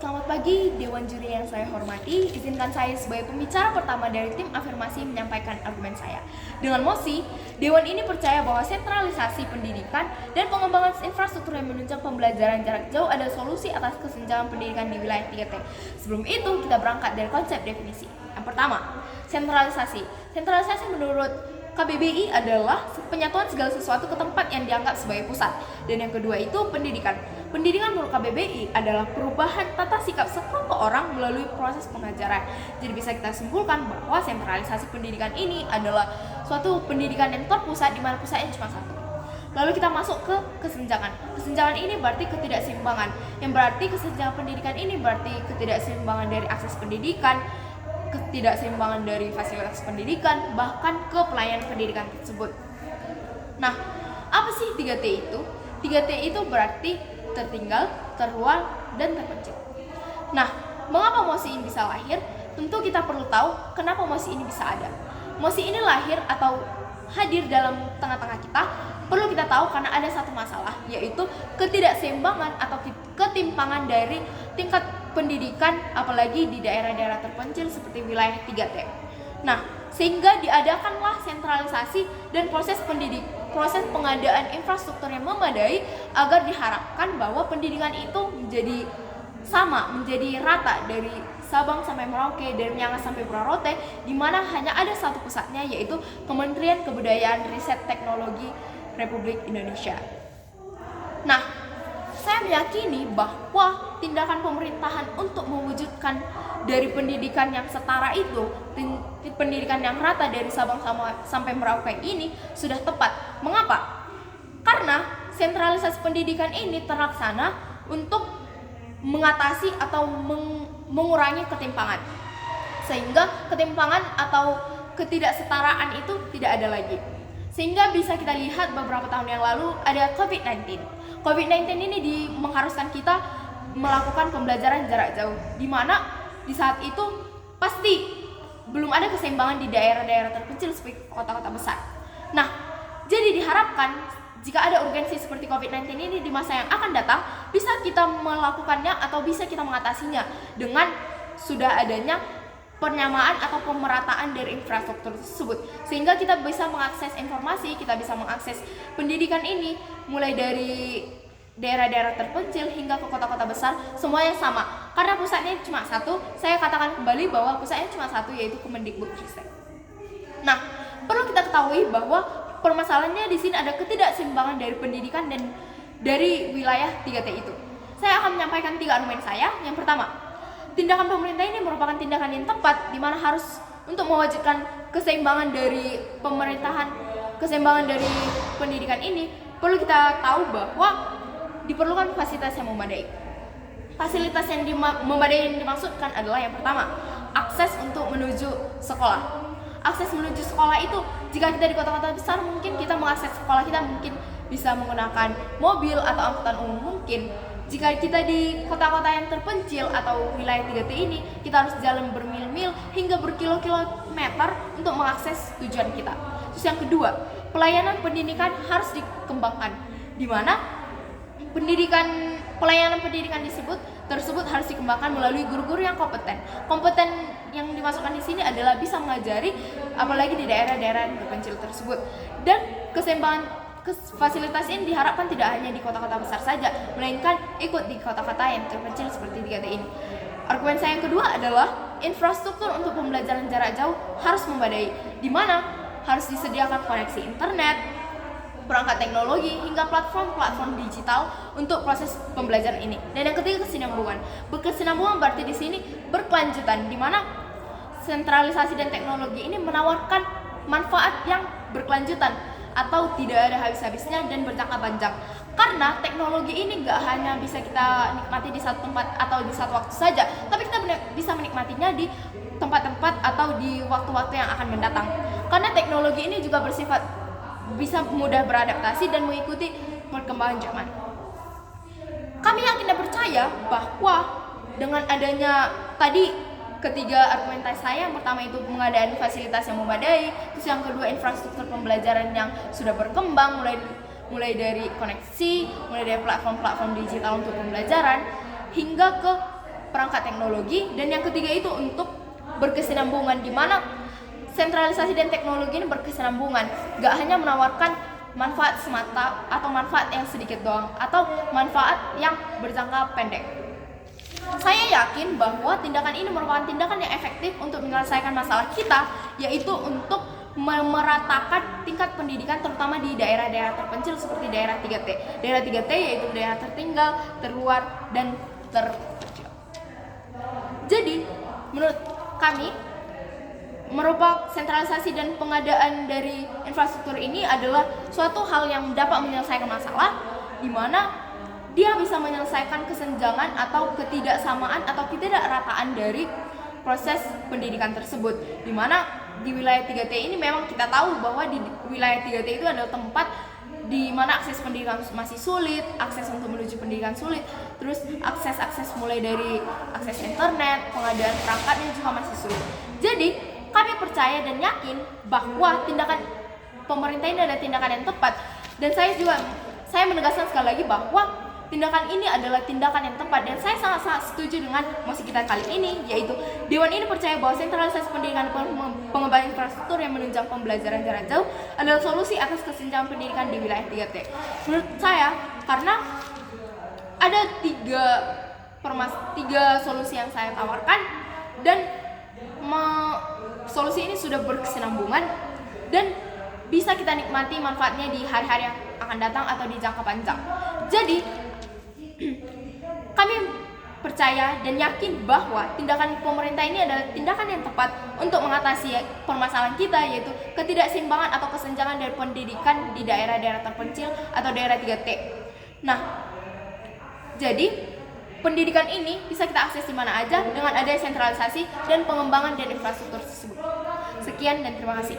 Selamat pagi, Dewan Juri yang saya hormati. Izinkan saya sebagai pembicara pertama dari tim afirmasi menyampaikan argumen saya. Dengan mosi, Dewan ini percaya bahwa sentralisasi pendidikan dan pengembangan infrastruktur yang menunjang pembelajaran jarak jauh adalah solusi atas kesenjangan pendidikan di wilayah 3T. Sebelum itu, kita berangkat dari konsep definisi. Yang pertama, sentralisasi. Sentralisasi menurut KBBI adalah penyatuan segala sesuatu ke tempat yang dianggap sebagai pusat. Dan yang kedua itu pendidikan. Pendidikan menurut KBBI adalah perubahan tata sikap sekelompok orang melalui proses pengajaran. Jadi bisa kita simpulkan bahwa sentralisasi pendidikan ini adalah suatu pendidikan yang terpusat di mana pusatnya cuma satu. Lalu kita masuk ke kesenjangan. Kesenjangan ini berarti ketidakseimbangan. Yang berarti kesenjangan pendidikan ini berarti ketidakseimbangan dari akses pendidikan, ketidakseimbangan dari fasilitas pendidikan, bahkan ke pelayanan pendidikan tersebut. Nah, apa sih 3T itu? 3T itu berarti tertinggal, terluar, dan terpencil. Nah, mengapa mosi ini bisa lahir? Tentu kita perlu tahu kenapa mosi ini bisa ada. Mosi ini lahir atau hadir dalam tengah-tengah kita, perlu kita tahu karena ada satu masalah, yaitu ketidakseimbangan atau ketimpangan dari tingkat pendidikan, apalagi di daerah-daerah terpencil seperti wilayah 3T. Nah, sehingga diadakanlah sentralisasi dan proses pengadaan infrastruktur yang memadai agar diharapkan bahwa pendidikan itu menjadi sama, menjadi rata dari Sabang sampai Merauke, dari Miangas sampai Purwarote, di mana hanya ada satu pusatnya, yaitu Kementerian Kebudayaan Riset Teknologi Republik Indonesia. Nah, saya meyakini bahwa tindakan pemerintahan untuk mewujudkan dari pendidikan yang setara itu, pendidikan yang rata dari Sabang sampai Merauke ini sudah tepat. Mengapa? Karena sentralisasi pendidikan ini terlaksana untuk mengatasi atau mengurangi ketimpangan, sehingga ketimpangan atau ketidaksetaraan itu tidak ada lagi. Sehingga bisa kita lihat beberapa tahun yang lalu ada COVID-19. COVID-19 ini mengharuskan kita melakukan pembelajaran jarak jauh, di mana di saat itu pasti belum ada keseimbangan di daerah-daerah terpencil seperti kota-kota besar. Nah, jadi diharapkan jika ada urgensi seperti COVID-19 ini di masa yang akan datang, bisa kita melakukannya atau bisa kita mengatasinya dengan sudah adanya penyamaan atau pemerataan dari infrastruktur tersebut, sehingga kita bisa mengakses informasi, kita bisa mengakses pendidikan ini mulai dari daerah-daerah terpencil hingga ke kota-kota besar, semuanya sama karena pusatnya cuma satu. Saya katakan kembali bahwa pusatnya cuma satu, yaitu Kemendikbudristek. Nah, perlu kita ketahui bahwa permasalahannya di sini ada ketidakseimbangan dari pendidikan dan dari wilayah 3T itu. Saya akan menyampaikan 3 argumen saya. Yang pertama, tindakan pemerintah ini merupakan tindakan yang tepat, di mana harus untuk mewujudkan keseimbangan dari pemerintahan, keseimbangan dari pendidikan ini. Perlu kita tahu bahwa diperlukan fasilitas yang memadai. Fasilitas yang memadai yang dimaksudkan adalah yang pertama, akses untuk menuju sekolah. Akses menuju sekolah itu, jika kita di kota-kota besar mungkin kita mengakses sekolah kita mungkin bisa menggunakan mobil atau angkutan umum mungkin. Jika kita di kota-kota yang terpencil atau wilayah 3T ini, kita harus jalan bermil-mil hingga berkilo-kilometer untuk mengakses tujuan kita. Terus yang kedua, pelayanan pendidikan harus dikembangkan, di mana pelayanan pendidikan tersebut harus dikembangkan melalui guru-guru yang kompeten. Kompeten yang dimasukkan di sini adalah bisa mengajari apalagi di daerah-daerah yang terpencil tersebut. Dan keseimbangan fasilitas ini diharapkan tidak hanya di kota-kota besar saja, melainkan ikut di kota-kota yang terpencil seperti 3T ini. Argumen saya yang kedua adalah infrastruktur untuk pembelajaran jarak jauh harus memadai, di mana harus disediakan koneksi internet, perangkat teknologi, hingga platform-platform digital untuk proses pembelajaran ini. Dan yang ketiga, kesinambungan. Berkesinambungan berarti di sini berkelanjutan, di mana sentralisasi dan teknologi ini menawarkan manfaat yang berkelanjutan atau tidak ada habis-habisnya dan berjangka panjang. Karena teknologi ini nggak hanya bisa kita nikmati di satu tempat atau di satu waktu saja, tapi kita bisa menikmatinya di tempat-tempat atau di waktu-waktu yang akan mendatang. Karena teknologi ini juga bersifat bisa mudah beradaptasi dan mengikuti perkembangan zaman. Kami yakin dan percaya bahwa dengan adanya tadi ketiga argumentasi saya, yang pertama itu pengadaan fasilitas yang memadai, terus yang kedua infrastruktur pembelajaran yang sudah berkembang mulai dari koneksi, mulai dari platform-platform digital untuk pembelajaran hingga ke perangkat teknologi, dan yang ketiga itu untuk berkesinambungan, di mana sentralisasi dan teknologi ini berkesinambungan, gak hanya menawarkan manfaat semata atau manfaat yang sedikit doang atau manfaat yang berjangka pendek. Saya yakin bahwa tindakan ini merupakan tindakan yang efektif untuk menyelesaikan masalah kita, yaitu untuk memeratakan tingkat pendidikan terutama di daerah-daerah terpencil seperti daerah 3T. Daerah 3T yaitu daerah tertinggal, terluar, dan terpencil. Jadi, menurut kami, merupakan sentralisasi dan pengadaan dari infrastruktur ini adalah suatu hal yang dapat menyelesaikan masalah, di mana dia bisa menyelesaikan kesenjangan atau ketidaksamaan atau ketidakrataan dari proses pendidikan tersebut, di mana di wilayah 3T ini memang kita tahu bahwa di wilayah 3T itu adalah tempat di mana akses pendidikan masih sulit, akses untuk menuju pendidikan sulit, terus akses mulai dari akses internet, pengadaan perangkatnya juga masih sulit. Jadi kami percaya dan yakin bahwa tindakan pemerintah ini adalah tindakan yang tepat, dan saya menegaskan sekali lagi bahwa tindakan ini adalah tindakan yang tepat, dan saya sangat-sangat setuju dengan mosi kita kali ini, yaitu Dewan ini percaya bahwa sentralisasi pendidikan dan pengembangan infrastruktur yang menunjang pembelajaran jarak jauh adalah solusi atas kesenjangan pendidikan di wilayah 3T. Menurut saya, karena ada tiga solusi yang saya tawarkan, dan solusi ini sudah berkesinambungan dan bisa kita nikmati manfaatnya di hari-hari yang akan datang atau di jangka panjang. Jadi kami percaya dan yakin bahwa tindakan pemerintah ini adalah tindakan yang tepat untuk mengatasi permasalahan kita, yaitu ketidakseimbangan atau kesenjangan dari pendidikan di daerah-daerah terpencil atau daerah 3T. Nah, jadi pendidikan ini bisa kita akses di mana aja dengan adanya sentralisasi dan pengembangan dan infrastruktur tersebut. Sekian dan terima kasih.